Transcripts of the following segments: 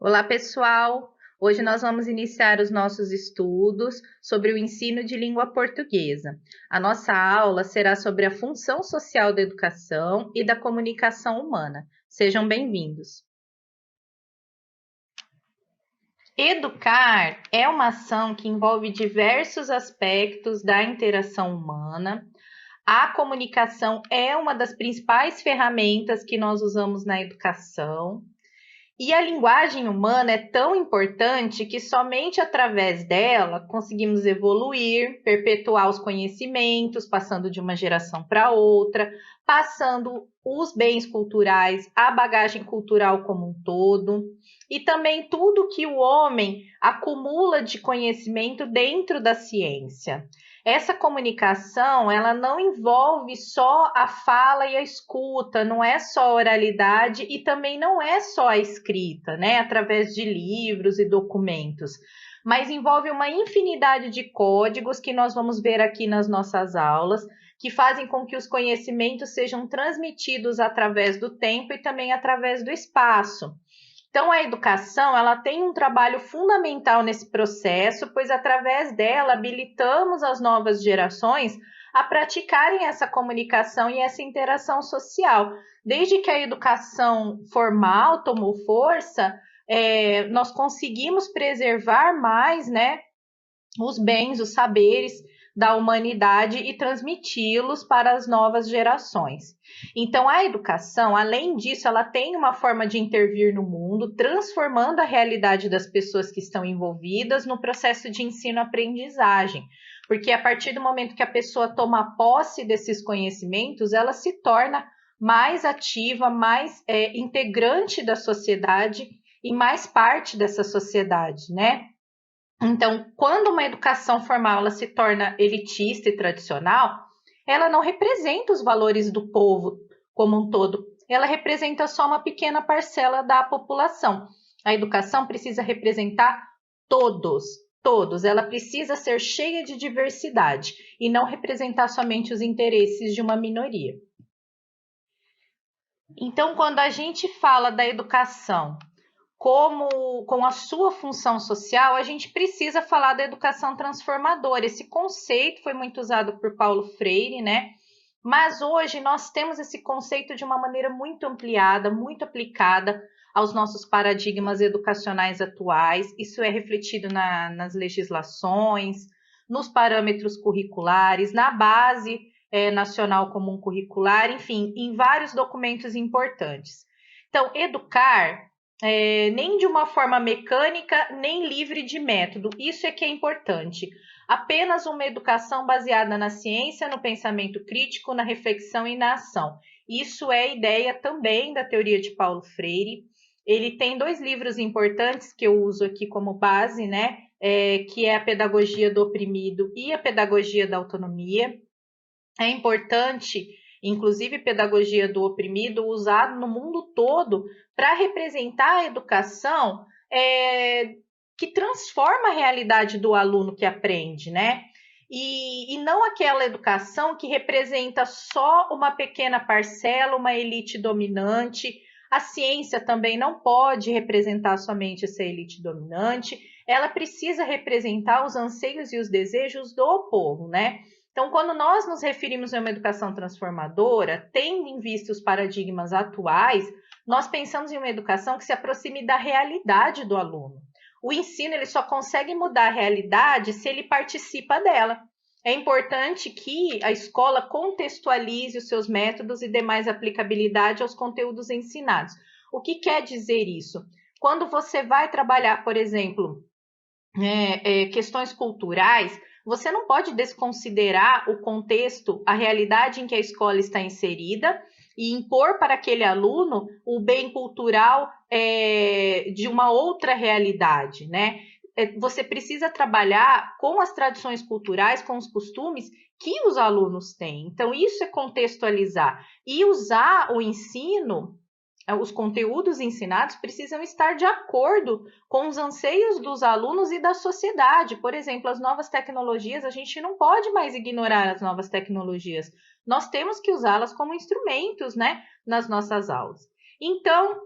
Olá, pessoal! Hoje nós vamos iniciar os nossos estudos sobre o ensino de língua portuguesa. A nossa aula será sobre a função social da educação e da comunicação humana. Sejam bem-vindos! Educar é uma ação que envolve diversos aspectos da interação humana. A comunicação é uma das principais ferramentas que nós usamos na educação. E a linguagem humana é tão importante que somente através dela conseguimos evoluir, perpetuar os conhecimentos, passando de uma geração para outra, passando os bens culturais, a bagagem cultural como um todo, e também tudo que o homem acumula de conhecimento dentro da ciência. Essa comunicação, ela não envolve só a fala e a escuta, não é só a oralidade e também não é só a escrita, né, através de livros e documentos, mas envolve uma infinidade de códigos que nós vamos ver aqui nas nossas aulas, que fazem com que os conhecimentos sejam transmitidos através do tempo e também através do espaço. Então, a educação, ela tem um trabalho fundamental nesse processo, pois através dela habilitamos as novas gerações a praticarem essa comunicação e essa interação social. Desde que a educação formal tomou força, nós conseguimos preservar mais, né, os bens, os saberes da humanidade e transmiti-los para as novas gerações. Então, a educação, além disso, ela tem uma forma de intervir no mundo, transformando a realidade das pessoas que estão envolvidas no processo de ensino-aprendizagem. Porque a partir do momento que a pessoa toma posse desses conhecimentos, ela se torna mais ativa, mais integrante da sociedade e mais parte dessa sociedade, né? Então, quando uma educação formal ela se torna elitista e tradicional, ela não representa os valores do povo como um todo, ela representa só uma pequena parcela da população. A educação precisa representar todos, todos, ela precisa ser cheia de diversidade e não representar somente os interesses de uma minoria. Então, quando a gente fala da educação com a sua função social, a gente precisa falar da educação transformadora. Esse conceito foi muito usado por Paulo Freire, né? Mas hoje nós temos esse conceito de uma maneira muito ampliada, muito aplicada aos nossos paradigmas educacionais atuais. Isso é refletido nas legislações, nos parâmetros curriculares, na base nacional comum curricular, enfim, em vários documentos importantes. Então, educar nem de uma forma mecânica, nem livre de método. Isso é que é importante. Apenas uma educação baseada na ciência, no pensamento crítico, na reflexão e na ação. Isso é ideia também da teoria de Paulo Freire. Ele tem 2 livros importantes que eu uso aqui como base, né? Que é a Pedagogia do Oprimido e a Pedagogia da Autonomia. É importante, inclusive, pedagogia do oprimido usado no mundo todo para representar a educação que transforma a realidade do aluno que aprende, né? E não aquela educação que representa só uma pequena parcela, uma elite dominante. A ciência também não pode representar somente essa elite dominante, ela precisa representar os anseios e os desejos do povo, né? Então, quando nós nos referimos a uma educação transformadora, tendo em vista os paradigmas atuais, nós pensamos em uma educação que se aproxime da realidade do aluno. O ensino ele só consegue mudar a realidade se ele participa dela. É importante que a escola contextualize os seus métodos e dê mais aplicabilidade aos conteúdos ensinados. O que quer dizer isso? Quando você vai trabalhar, por exemplo, questões culturais, você não pode desconsiderar o contexto, a realidade em que a escola está inserida e impor para aquele aluno o bem cultural de uma outra realidade, né? Você precisa trabalhar com as tradições culturais, com os costumes que os alunos têm. Então, isso é contextualizar. E usar o ensino, os conteúdos ensinados precisam estar de acordo com os anseios dos alunos e da sociedade. Por exemplo, as novas tecnologias, a gente não pode mais ignorar as novas tecnologias. Nós temos que usá-las como instrumentos, né, nas nossas aulas. Então,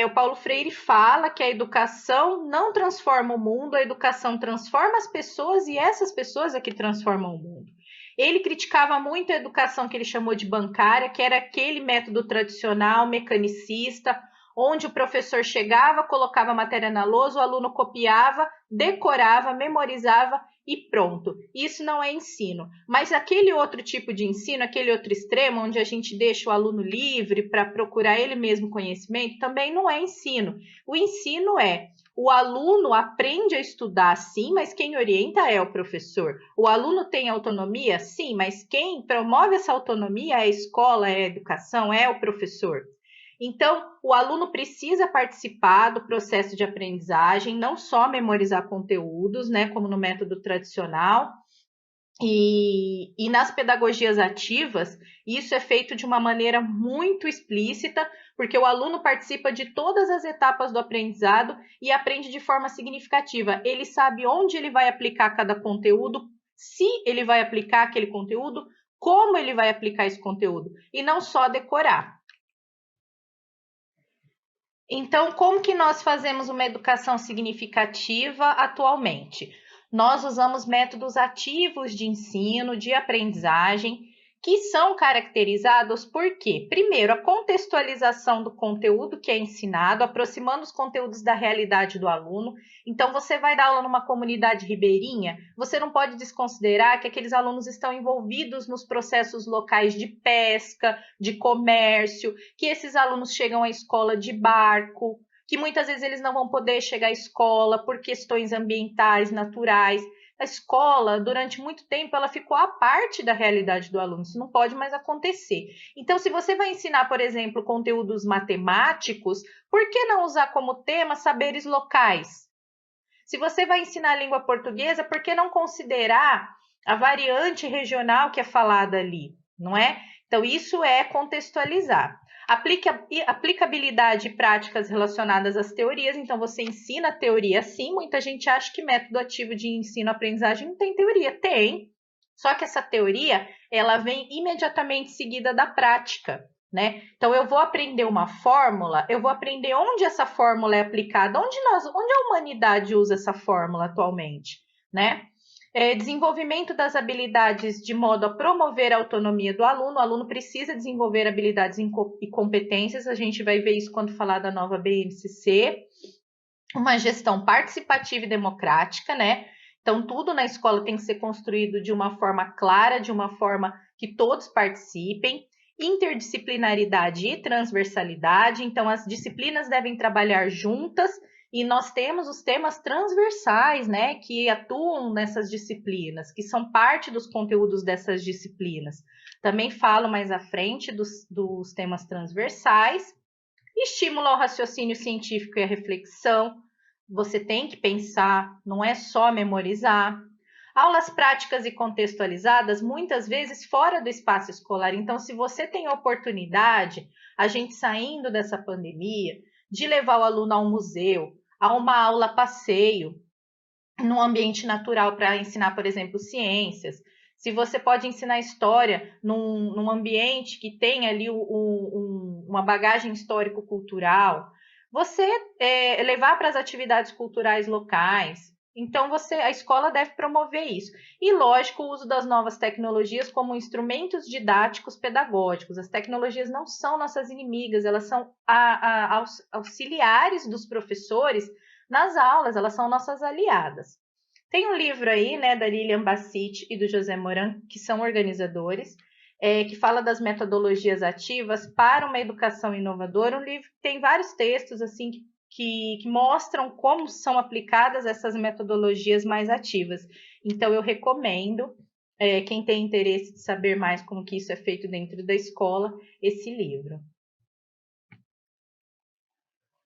o Paulo Freire fala que a educação não transforma o mundo, a educação transforma as pessoas e essas pessoas é que transformam o mundo. Ele criticava muito a educação que ele chamou de bancária, que era aquele método tradicional, mecanicista, onde o professor chegava, colocava a matéria na lousa, o aluno copiava, decorava, memorizava e pronto. Isso não é ensino. Mas aquele outro tipo de ensino, aquele outro extremo, onde a gente deixa o aluno livre para procurar ele mesmo conhecimento, também não é ensino. O ensino é o aluno aprende a estudar, sim, mas quem orienta é o professor. O aluno tem autonomia, sim, mas quem promove essa autonomia é a escola, é a educação, é o professor. Então, o aluno precisa participar do processo de aprendizagem, não só memorizar conteúdos, né, como no método tradicional. E nas pedagogias ativas, isso é feito de uma maneira muito explícita, porque o aluno participa de todas as etapas do aprendizado e aprende de forma significativa. Ele sabe onde ele vai aplicar cada conteúdo, se ele vai aplicar aquele conteúdo, como ele vai aplicar esse conteúdo, e não só decorar. Então, como que nós fazemos uma educação significativa atualmente? Nós usamos métodos ativos de ensino, de aprendizagem, que são caracterizados por quê? Primeiro, a contextualização do conteúdo que é ensinado, aproximando os conteúdos da realidade do aluno. Então, você vai dar aula numa comunidade ribeirinha, você não pode desconsiderar que aqueles alunos estão envolvidos nos processos locais de pesca, de comércio, que esses alunos chegam à escola de barco, que muitas vezes eles não vão poder chegar à escola por questões ambientais, naturais. A escola, durante muito tempo, ela ficou à parte da realidade do aluno. Isso não pode mais acontecer. Então, se você vai ensinar, por exemplo, conteúdos matemáticos, por que não usar como tema saberes locais? Se você vai ensinar a língua portuguesa, por que não considerar a variante regional que é falada ali, não é? Então, isso é contextualizar. Aplicabilidade e práticas relacionadas às teorias. Então, você ensina a teoria sim. Muita gente acha que método ativo de ensino-aprendizagem não tem teoria. Tem. Só que essa teoria, ela vem imediatamente seguida da prática, né? Então, eu vou aprender uma fórmula, eu vou aprender onde essa fórmula é aplicada, onde a humanidade usa essa fórmula atualmente, né? Desenvolvimento das habilidades de modo a promover a autonomia do aluno. O aluno precisa desenvolver habilidades e competências. A gente vai ver isso quando falar da nova BNCC. Uma gestão participativa e democrática, né? Então, tudo na escola tem que ser construído de uma forma clara, de uma forma que todos participem. Interdisciplinaridade e transversalidade. Então, as disciplinas devem trabalhar juntas e nós temos os temas transversais, né, que atuam nessas disciplinas, que são parte dos conteúdos dessas disciplinas. Também falo mais à frente dos temas transversais. Estimula ao raciocínio científico e a reflexão. Você tem que pensar, não é só memorizar. Aulas práticas e contextualizadas, muitas vezes fora do espaço escolar. Então, se você tem a oportunidade, a gente saindo dessa pandemia, de levar o aluno a um museu, a uma aula passeio, num ambiente natural para ensinar, por exemplo, ciências. Se você pode ensinar história num ambiente que tem ali uma bagagem histórico-cultural, você levar para as atividades culturais locais. Então, a escola deve promover isso. E, lógico, o uso das novas tecnologias como instrumentos didáticos pedagógicos. As tecnologias não são nossas inimigas, elas são auxiliares dos professores nas aulas, elas são nossas aliadas. Tem um livro aí, né, da Lilian Bassett e do José Moran, que são organizadores, que fala das metodologias ativas para uma educação inovadora. Um livro que tem vários textos assim que mostram como são aplicadas essas metodologias mais ativas. Então, eu recomendo, quem tem interesse de saber mais como que isso é feito dentro da escola, esse livro.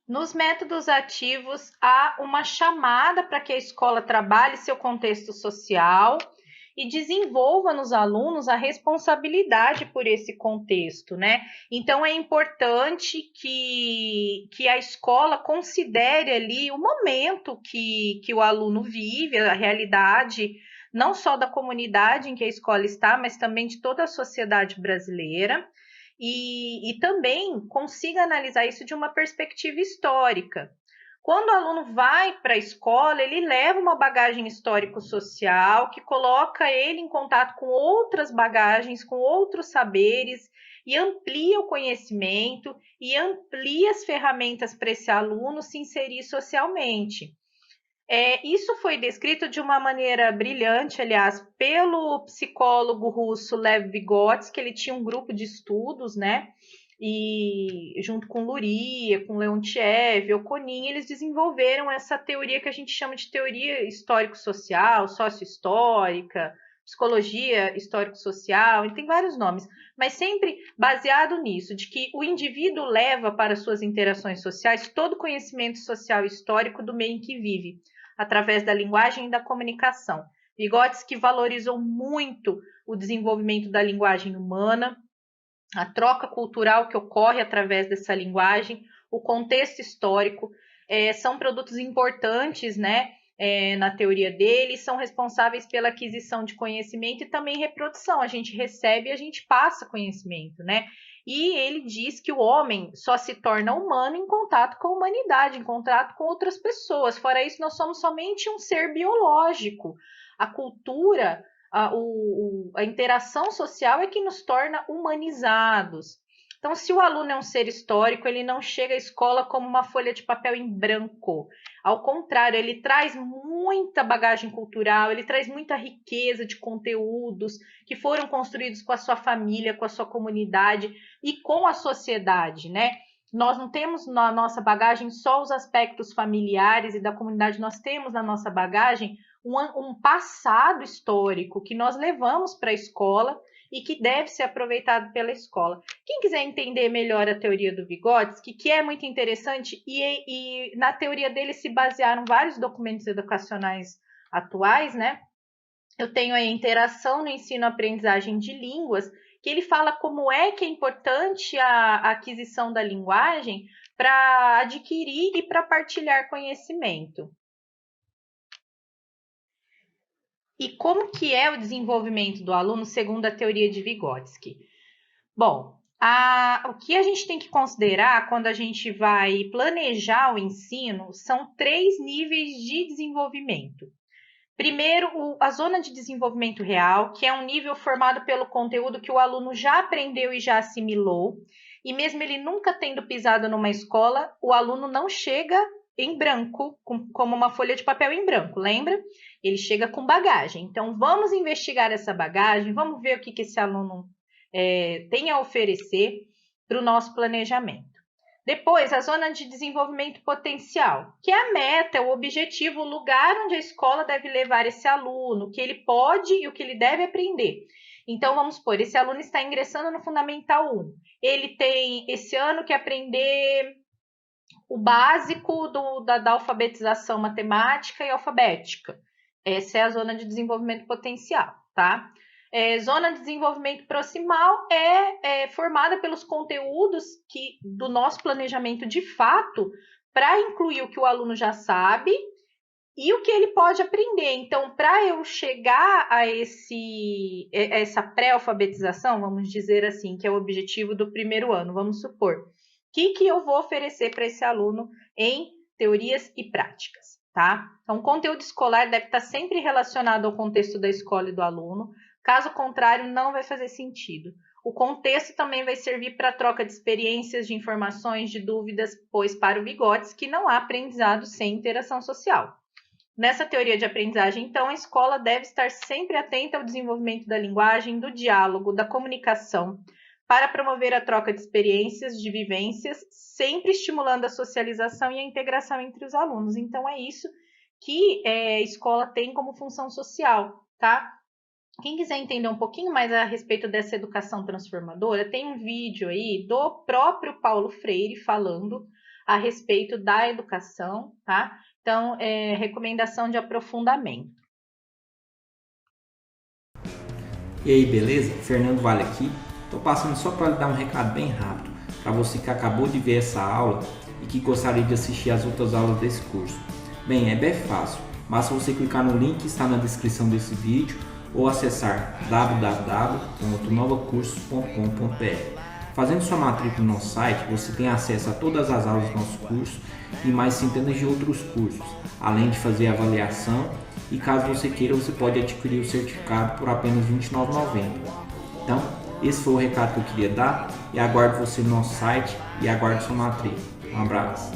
Nos métodos ativos, há uma chamada para que a escola trabalhe seu contexto social e desenvolva nos alunos a responsabilidade por esse contexto, né? Então, é importante que a escola considere ali o momento que o aluno vive, a realidade, não só da comunidade em que a escola está, mas também de toda a sociedade brasileira. e também consiga analisar isso de uma perspectiva histórica. Quando o aluno vai para a escola, ele leva uma bagagem histórico-social que coloca ele em contato com outras bagagens, com outros saberes, e amplia o conhecimento e amplia as ferramentas para esse aluno se inserir socialmente. Isso foi descrito de uma maneira brilhante, aliás, pelo psicólogo russo Lev Vygotsky, ele tinha um grupo de estudos, né? E junto com Luria, com Leontiev, Okonin, eles desenvolveram essa teoria que a gente chama de teoria histórico-social, sócio-histórica, psicologia histórico-social, e tem vários nomes, mas sempre baseado nisso, de que o indivíduo leva para suas interações sociais todo o conhecimento social e histórico do meio em que vive, através da linguagem e da comunicação. Vygotsky valorizou muito o desenvolvimento da linguagem humana, a troca cultural que ocorre através dessa linguagem, o contexto histórico, são produtos importantes, né, na teoria dele, são responsáveis pela aquisição de conhecimento e também reprodução. A gente recebe e a gente passa conhecimento, né? E ele diz que o homem só se torna humano em contato com a humanidade, em contato com outras pessoas. Fora isso, nós somos somente um ser biológico. A cultura, a interação social é que nos torna humanizados. Então, se o aluno é um ser histórico, ele não chega à escola como uma folha de papel em branco. Ao contrário, ele traz muita bagagem cultural, ele traz muita riqueza de conteúdos que foram construídos com a sua família, com a sua comunidade e com a sociedade, né? Nós não temos na nossa bagagem só os aspectos familiares e da comunidade, nós temos na nossa bagagem um passado histórico que nós levamos para a escola e que deve ser aproveitado pela escola. Quem quiser entender melhor a teoria do Vygotsky, que é muito interessante, e na teoria dele se basearam vários documentos educacionais atuais, né? Eu tenho aí a Interação no Ensino-Aprendizagem de Línguas, que ele fala como é que é importante a aquisição da linguagem para adquirir e para partilhar conhecimento. E como que é o desenvolvimento do aluno segundo a teoria de Vygotsky? Bom, o que a gente tem que considerar quando a gente vai planejar o ensino são 3 níveis de desenvolvimento. Primeiro, a zona de desenvolvimento real, que é um nível formado pelo conteúdo que o aluno já aprendeu e já assimilou, e mesmo ele nunca tendo pisado numa escola, o aluno não chega em branco, como uma folha de papel em branco, lembra? Ele chega com bagagem. Então, vamos investigar essa bagagem, vamos ver o que esse aluno tem a oferecer para o nosso planejamento. Depois, a zona de desenvolvimento potencial, que é a meta, o objetivo, o lugar onde a escola deve levar esse aluno, o que ele pode e o que ele deve aprender. Então, vamos supor, esse aluno está ingressando no Fundamental 1. Ele tem esse ano que aprender o básico da alfabetização matemática e alfabética. Essa é a zona de desenvolvimento potencial, tá? Zona de desenvolvimento proximal é formada pelos conteúdos do nosso planejamento de fato para incluir o que o aluno já sabe e o que ele pode aprender. Então, para eu chegar a essa pré-alfabetização, vamos dizer assim, que é o objetivo do primeiro ano, vamos supor, o que eu vou oferecer para esse aluno em teorias e práticas, tá? Então, o conteúdo escolar deve estar sempre relacionado ao contexto da escola e do aluno. Caso contrário, não vai fazer sentido. O contexto também vai servir para a troca de experiências, de informações, de dúvidas, pois para o Vygotsky não há aprendizado sem interação social. Nessa teoria de aprendizagem, então, a escola deve estar sempre atenta ao desenvolvimento da linguagem, do diálogo, da comunicação, para promover a troca de experiências, de vivências, sempre estimulando a socialização e a integração entre os alunos. Então, é isso que a escola tem como função social, tá? Quem quiser entender um pouquinho mais a respeito dessa educação transformadora, tem um vídeo aí do próprio Paulo Freire falando a respeito da educação, tá? Então, recomendação de aprofundamento. E aí, beleza? Fernando Vale aqui. Estou passando só para lhe dar um recado bem rápido para você que acabou de ver essa aula e que gostaria de assistir as outras aulas desse curso. Bem, é bem fácil, basta você clicar no link que está na descrição desse vídeo ou acessar www.novacursos.com.br. Fazendo sua matrícula no nosso site, você tem acesso a todas as aulas do nosso curso e mais centenas de outros cursos, além de fazer avaliação, e caso você queira, você pode adquirir o certificado por apenas R$ 29,90. Então, esse foi o recado que eu queria dar e aguardo você no nosso site e aguardo sua matrícula. Um abraço.